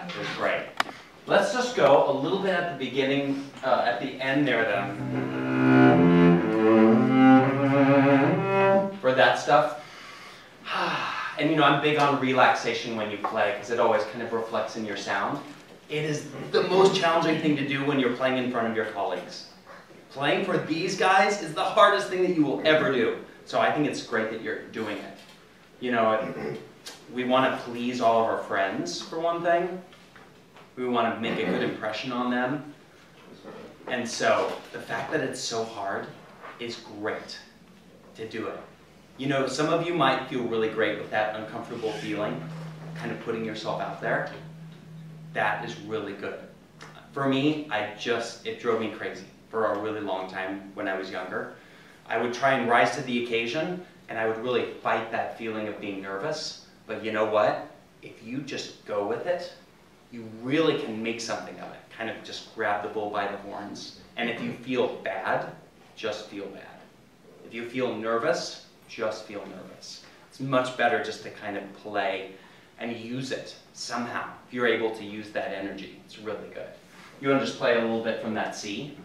that. It was great. Let's just go a little bit at the beginning, at the end there then. For that stuff. And you know, I'm big on relaxation when you play because it always kind of reflects in your sound. It is the most challenging thing to do when you're playing in front of your colleagues. Playing for these guys is the hardest thing that you will ever do. So I think it's great that you're doing it. You know, we want to please all of our friends, for one thing. We want to make a good impression on them. And so the fact that it's so hard is great to do it. You know, some of you might feel really great with that uncomfortable feeling, kind of putting yourself out there. That is really good. For me, it drove me crazy for a really long time when I was younger. I would try and rise to the occasion, and I would really fight that feeling of being nervous. But you know what? If you just go with it, you really can make something of it. Kind of just grab the bull by the horns. And if you feel bad, just feel bad. If you feel nervous, just feel nervous. It's much better just to kind of play and use it somehow. If you're able to use that energy, it's really good. You want to just play a little bit from that C?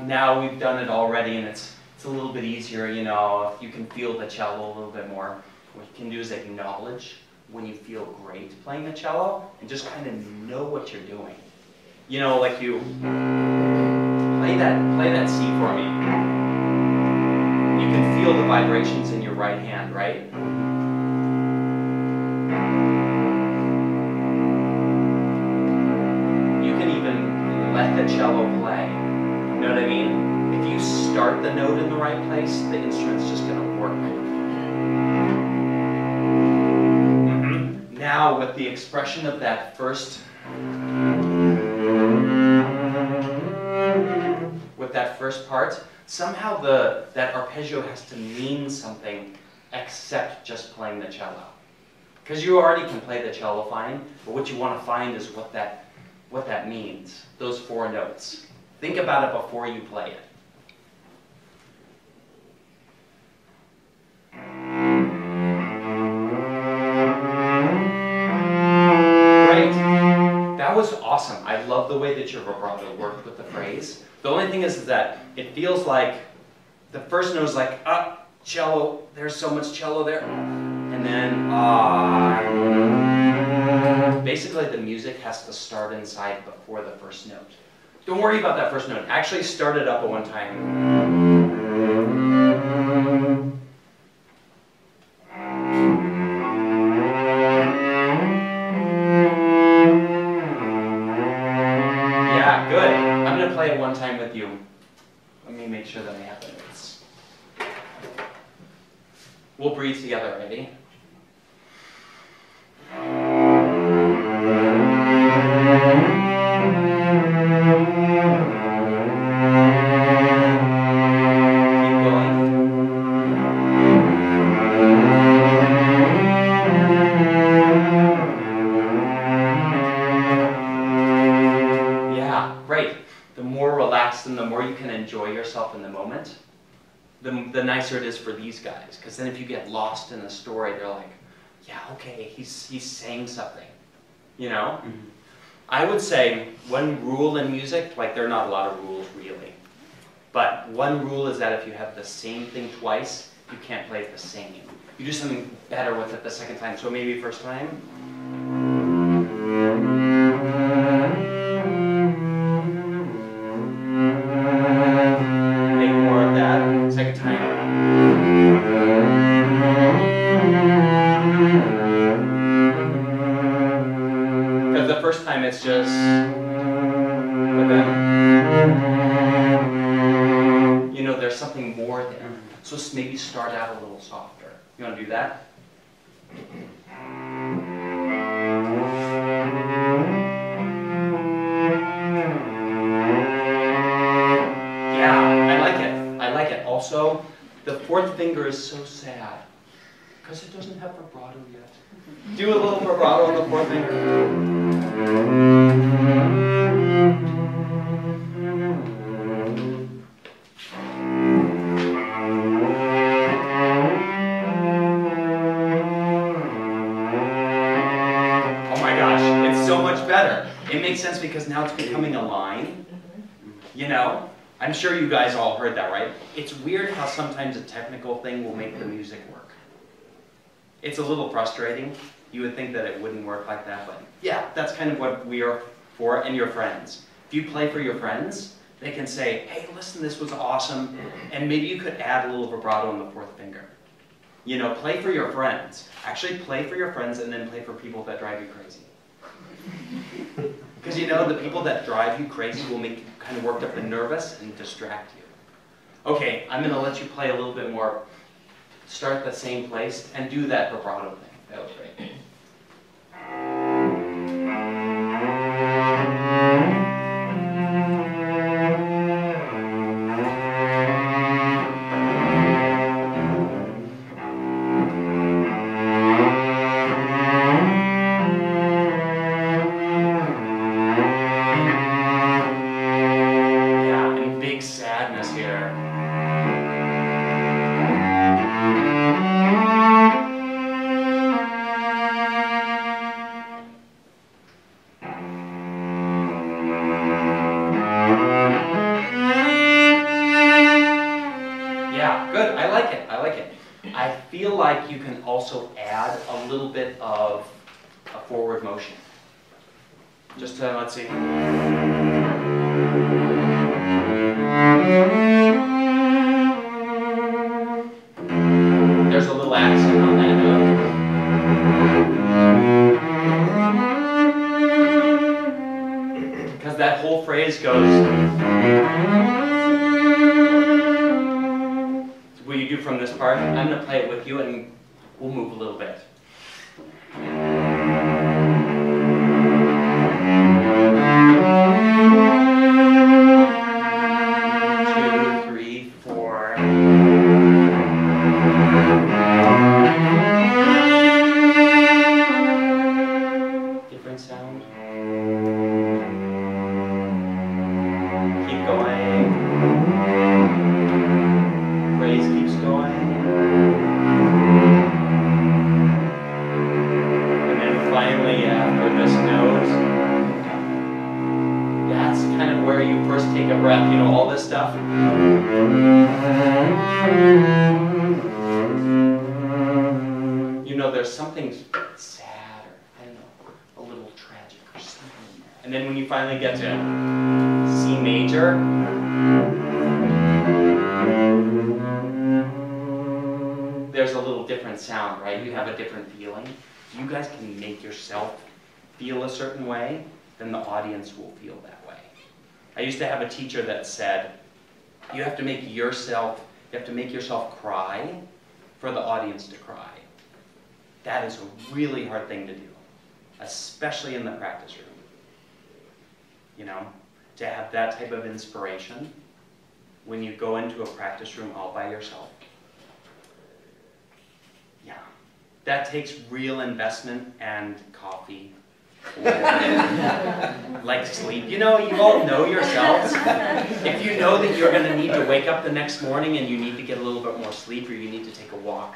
Now we've done it already, and it's a little bit easier, you know, if you can feel the cello a little bit more. What you can do is acknowledge when you feel great playing the cello, and just kind of know what you're doing. You know, like you play that C for me. You can feel the vibrations in your right hand, right? You can even let the cello play. You know what I mean? If you start the note in the right place, the instrument's just going to work. Now, with the expression of that first, part, somehow that arpeggio has to mean something except just playing the cello. Because you already can play the cello fine, but what you want to find is what that means, those 4 notes. Think about it before you play it. Great. That was awesome. I love the way that your vibrato worked with the phrase. The only thing is that it feels like the first note is like, cello, there's so much cello there. And then, basically the music has to start inside before the first note. Don't worry about that first note. Actually start it up at one time. Yeah, good. I'm going to play it one time with you. Let me make sure that I have the notes. We'll breathe together, ready? And the more you can enjoy yourself in the moment, the nicer it is for these guys. Because then if you get lost in the story, they're like, yeah, okay, he's saying something, you know? Mm-hmm. I would say one rule in music, like there are not a lot of rules really, but one rule is that if you have the same thing twice, you can't play it the same. You do something better with it the second time. So maybe first time. It's just, but then, you know, there's something more there. So maybe start out a little softer. You want to do that? Yeah, I like it. I like it. Also, the 4th finger is so sad because it doesn't have vibrato yet. Do a little vibrato on the 4th finger. because now it's becoming a line. You know? I'm sure you guys all heard that, right? It's weird how sometimes a technical thing will make the music work. It's a little frustrating. You would think that it wouldn't work like that, but yeah, that's kind of what we are for, and your friends. If you play for your friends, they can say, hey, listen, this was awesome, and maybe you could add a little vibrato on the fourth finger. You know, play for your friends. Actually play for your friends and then play for people that drive you crazy. Because you know, the people that drive you crazy will make you kind of worked up and nervous and distract you. Okay, I'm going to let you play a little bit more. Start the same place and do that vibrato thing. That was great. Also add a little bit of a forward motion. Just to, let's see. There's a little accent on that note. Because that whole phrase goes. What you do from this part, I'm going to play it with you and we'll move a little bit. 2, 3, 4. Different sound. Keep going. Phrase keeps going. Finally, after this note, that's kind of where you first take a breath, you know, all this stuff. You know, there's something sad, or I don't know, a little tragic or something. And then when you finally get to C major, there's a little different sound, right? You have a different feeling. You guys can make yourself feel a certain way, then the audience will feel that way. I used to have a teacher that said, you have to make yourself cry for the audience to cry. That is a really hard thing to do, especially in the practice room. You know, to have that type of inspiration when you go into a practice room all by yourself. Yeah. That takes real investment and coffee, or like sleep. You know, you all know yourselves. If you know that you're going to need to wake up the next morning and you need to get a little bit more sleep, or you need to take a walk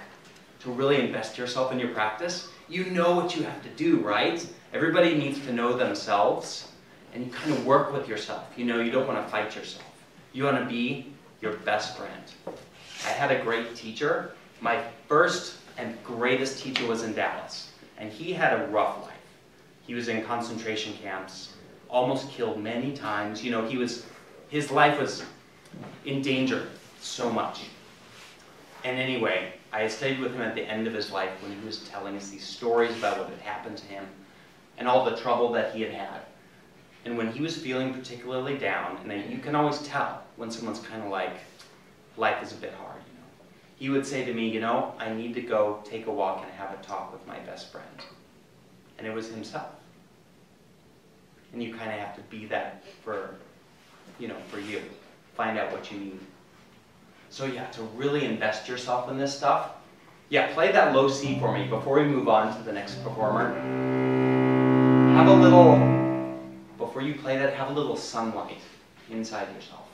to really invest yourself in your practice, you know what you have to do, right? Everybody needs to know themselves, and you kind of work with yourself. You know, you don't want to fight yourself. You want to be your best friend. I had a great teacher. My first and greatest teacher was in Dallas, and he had a rough life. He was in concentration camps, almost killed many times. You know, his life was in danger so much. And anyway, I stayed with him at the end of his life when he was telling us these stories about what had happened to him and all the trouble that he had had. And when he was feeling particularly down, and then you can always tell when someone's kind of like, life is a bit hard. He would say to me, you know, I need to go take a walk and have a talk with my best friend. And it was himself. And you kind of have to be that for, you know, for you. Find out what you need. So yeah, to really invest yourself in this stuff, yeah, play that low C for me before we move on to the next performer. Have a little, before you play that, have a little sunlight inside yourself.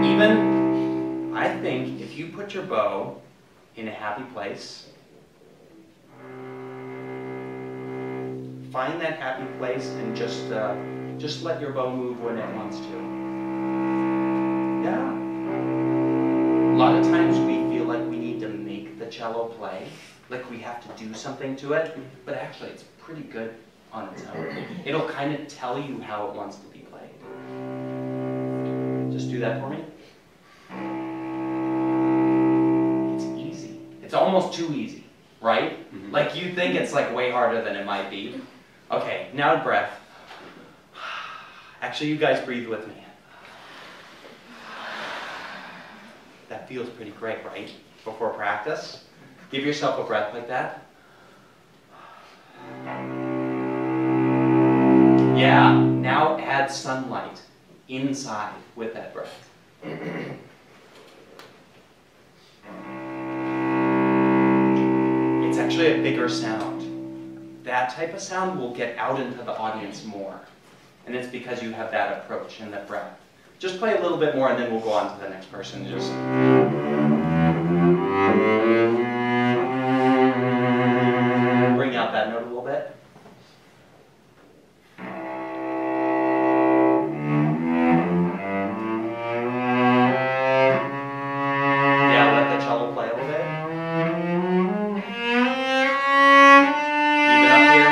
Even, I think, if you put your bow in a happy place, find that happy place and just let your bow move when it wants to. Yeah. A lot of times we feel like we need to make the cello play, like we have to do something to it, but actually it's pretty good on its own. It'll kind of tell you how it wants to be played. Just do that for me. It's easy. It's almost too easy, right? Like you think it's like way harder than it might be. Okay, now breath. Actually, you guys breathe with me. That feels pretty great, right? Before practice. Give yourself a breath like that. Yeah, now add sunlight inside with that breath. It's actually a bigger sound. That type of sound will get out into the audience more. And it's because you have that approach and that breath. Just play a little bit more and then we'll go on to the next person. Just bring out that note a little bit. Yeah, let the cello play a little bit. Even up here.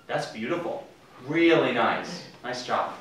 That's beautiful. Really nice. Nice job.